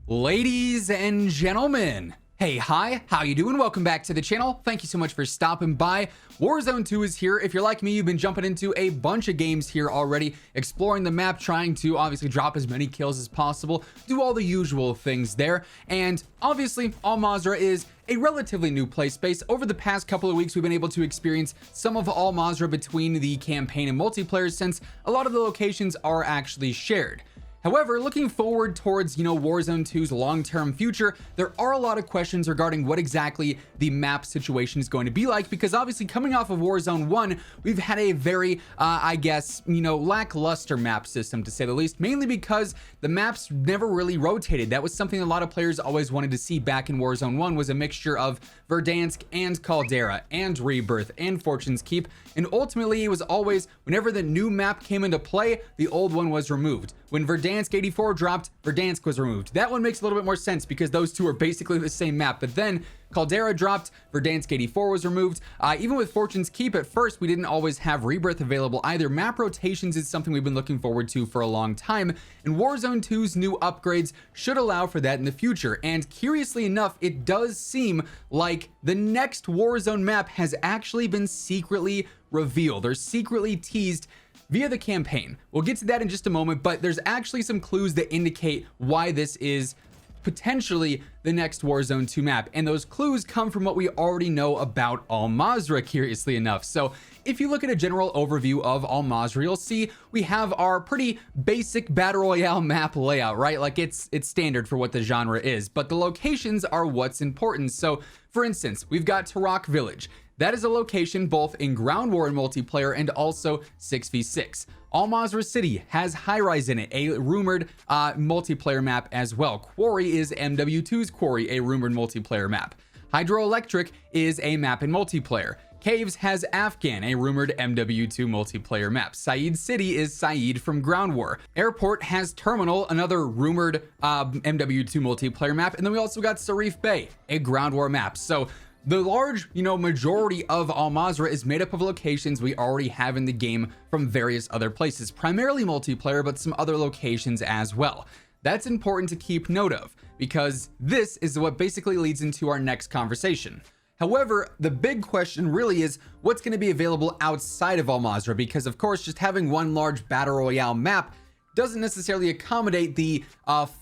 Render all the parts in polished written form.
Ladies and gentlemen, hey, hi, how you doing? Welcome back to the channel. Thank you so much for stopping by. Warzone 2 is here. If you're like me, you've been jumping into a bunch of games here already, exploring the map, trying to obviously drop as many kills as possible, do all the usual things there. And obviously, Al Mazrah is a relatively new play space. Over the past couple of weeks, we've been able to experience some of Al Mazrah between the campaign and multiplayer, since a lot of the locations are actually shared. However, looking forward towards, Warzone 2's long-term future, there are a lot of questions regarding what exactly the map situation is going to be like, because obviously coming off of Warzone 1, we've had a very, lackluster map system, to say the least, mainly because the maps never really rotated. That was something a lot of players always wanted to see back in Warzone 1, was a mixture of Verdansk and Caldera and Rebirth and Fortune's Keep, and ultimately it was always, whenever the new map came into play, the old one was removed. When Verdansk 84 dropped, Verdansk was removed. That one makes a little bit more sense because those two are basically the same map. But then Caldera dropped, Verdansk 84 was removed. Even with Fortune's Keep, at first, we didn't always have Rebirth available either. Map rotations is something we've been looking forward to for a long time, and Warzone 2's new upgrades should allow for that in the future. And curiously enough, it does seem like the next Warzone map has actually been secretly revealed or secretly teased via the campaign. We'll get to that in just a moment, but there's actually some clues that indicate why this is potentially the next Warzone 2 map, and those clues come from what we already know about Al Mazrah, curiously enough. So if you look at a general overview of Al Mazrah, you'll see we have our pretty basic battle royale map layout, right? Like it's standard for what the genre is, but the locations are what's important. So for instance, we've got Tarak Village. That is a location both in Ground War and multiplayer and also 6v6. Al Mazrah City has High Rise in it, a rumored multiplayer map as well. Quarry is MW2's Quarry, a rumored multiplayer map. Hydroelectric is a map in multiplayer. Caves has Afghan, a rumored MW2 multiplayer map. Saeed City is Saeed from Ground War. Airport has Terminal, another rumored MW2 multiplayer map. And then we also got Sarif Bay, a Ground War map. So the large, majority of Al Mazrah is made up of locations we already have in the game from various other places, primarily multiplayer, but some other locations as well. That's important to keep note of, because this is what basically leads into our next conversation. However, the big question really is what's going to be available outside of Al Mazrah, because of course, just having one large battle royale map doesn't necessarily accommodate the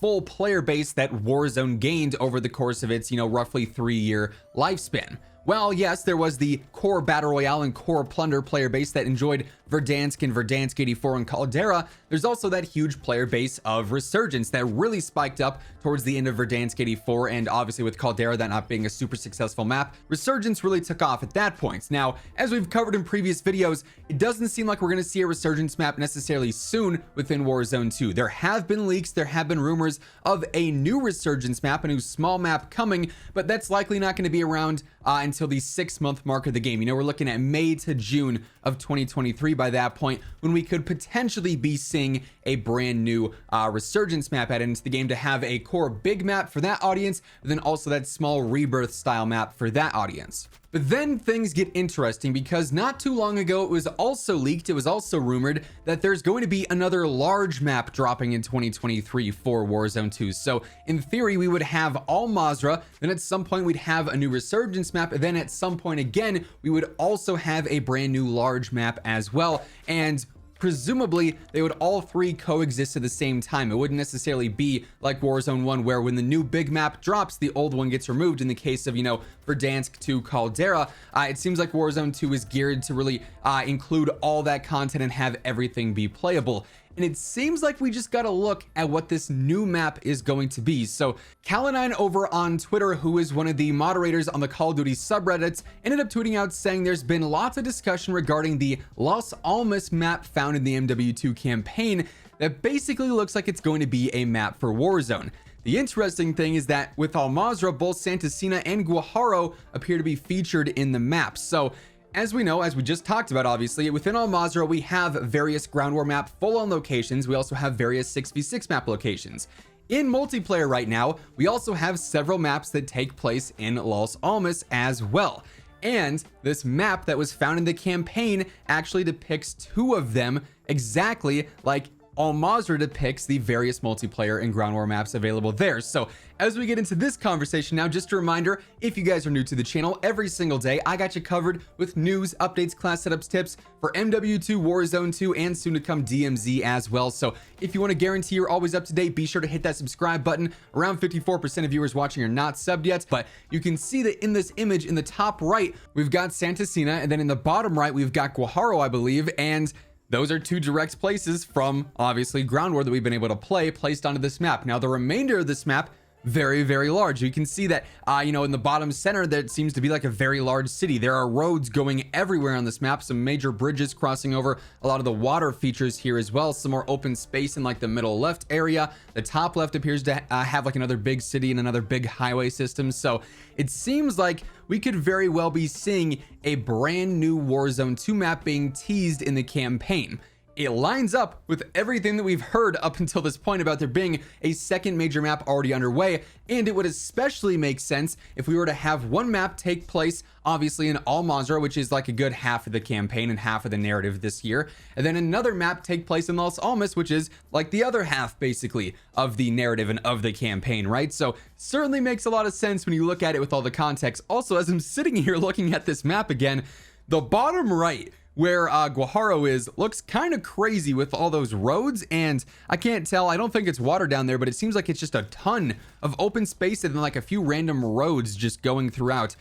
full player base that Warzone gained over the course of its, roughly 3-year lifespan. Well, yes, there was the core battle royale and core plunder player base that enjoyed Verdansk and Verdansk 84 and Caldera. There's also that huge player base of Resurgence that really spiked up towards the end of Verdansk 84, and obviously with Caldera that not being a super successful map, Resurgence really took off at that point. Now, as we've covered in previous videos, it doesn't seem like we're going to see a Resurgence map necessarily soon within Warzone 2. There have been leaks, there have been rumors of a new Resurgence map, a new small map coming, but that's likely not going to be around until the 6-month mark of the game. We're looking at May to June of 2023 by that point, when we could potentially be seeing a brand new Resurgence map added into the game to have a core big map for that audience, and then also that small Rebirth style map for that audience. But then things get interesting, because not too long ago it was also leaked, it was also rumored that there's going to be another large map dropping in 2023 for Warzone 2. So in theory, we would have Al Mazrah, then at some point we'd have a new Resurgence map, and then at some point again, we would also have a brand new large map as well. And presumably they would all three coexist at the same time. It wouldn't necessarily be like Warzone 1, where when the new big map drops, the old one gets removed. In the case of, Verdansk to Caldera, it seems like Warzone 2 is geared to really include all that content and have everything be playable. And it seems like we just got to look at what this new map is going to be. So Cal9 over on Twitter, who is one of the moderators on the Call of Duty subreddits, ended up tweeting out saying there's been lots of discussion regarding the Las Almas map found in the MW2 campaign that basically looks like it's going to be a map for Warzone. The interesting thing is that with Al Mazrah, both Santacina and Guajaro appear to be featured in the map. So as we know, as we just talked about, obviously, within Al Mazrah, we have various Ground War map full-on locations. We also have various 6v6 map locations. In multiplayer right now, we also have several maps that take place in Las Almas as well. And this map that was found in the campaign actually depicts 2 of them exactly like Al Mazrah depicts the various multiplayer and ground war maps available there. So as we get into this conversation now, just a reminder, if you guys are new to the channel, every single day I got you covered with news, updates, class setups, tips for MW2, Warzone 2, and soon to come DMZ as well. So if you want to guarantee you're always up to date, be sure to hit that subscribe button. Around 54% of viewers watching are not subbed yet, but you can see that in this image in the top right we've got Santa Cena, and then in the bottom right we've got Guajaro, I believe, and those are 2 direct places from obviously ground war that we've been able to play placed onto this map. Now the remainder of this map, very, very large. You can see that, you know, in the bottom center, that seems to be like a very large city. There are roads going everywhere on this map, some major bridges crossing over, a lot of the water features here as well, some more open space in like the middle left area. The top left appears to have like another big city and another big highway system. So it seems like we could very well be seeing a brand new Warzone 2 map being teased in the campaign. It lines up with everything that we've heard up until this point about there being a second major map already underway, and it would especially make sense if we were to have one map take place obviously in Al Mazrah, which is like a good half of the campaign and half of the narrative this year, and then another map take place in Las Almas, which is like the other half basically of the narrative and of the campaign, right? So certainly makes a lot of sense when you look at it with all the context. Also, as I'm sitting here looking at this map again, the bottom right where Guajaro is looks kind of crazy with all those roads, and I can't tell, I don't think it's water down there, but it seems like it's just a ton of open space and then like a few random roads just going throughout.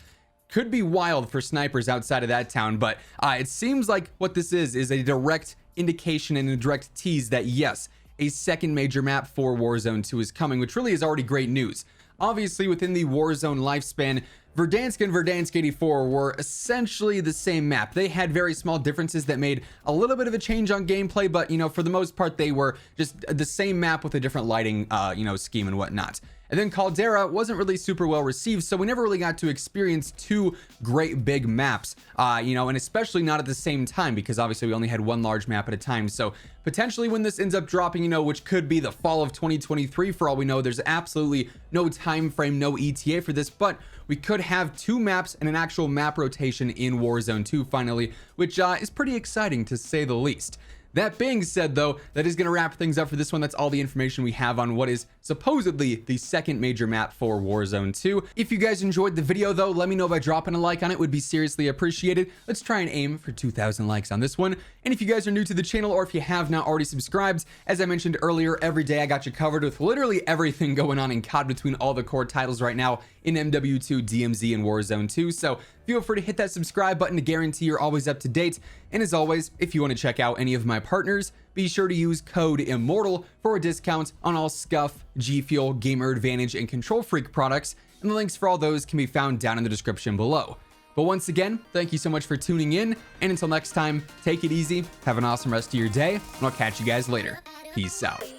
Could be wild for snipers outside of that town, but it seems like what this is a direct indication and a direct tease that yes, a second major map for Warzone 2 is coming, which really is already great news. Obviously within the Warzone lifespan, Verdansk and Verdansk 84 were essentially the same map. They had very small differences that made a little bit of a change on gameplay, but you know, for the most part they were just the same map with a different lighting you know, scheme and whatnot. And then Caldera wasn't really super well received, so we never really got to experience 2 great big maps, you know, and especially not at the same time, because obviously we only had one large map at a time. So potentially when this ends up dropping, you know, which could be the fall of 2023 for all we know, there's absolutely no time frame, no ETA for this, but we could have 2 maps and an actual map rotation in Warzone 2 finally, which is pretty exciting to say the least. That being said, though, that is going to wrap things up for this one. That's all the information we have on what is supposedly the second major map for Warzone 2. If you guys enjoyed the video, though, let me know by dropping a like on it. Would be seriously appreciated. Let's try and aim for 2,000 likes on this one. And if you guys are new to the channel, or if you have not already subscribed, as I mentioned earlier, every day I got you covered with literally everything going on in COD between all the core titles right now in MW2, DMZ, and Warzone 2. So feel free to hit that subscribe button to guarantee you're always up to date. And as always, if you want to check out any of my partners, be sure to use code IMMORTAL for a discount on all Scuff, G Fuel, Gamer Advantage, and Control Freak products, and the links for all those can be found down in the description below. But once again, thank you so much for tuning in, and until next time, take it easy, have an awesome rest of your day, and I'll catch you guys later. Peace out.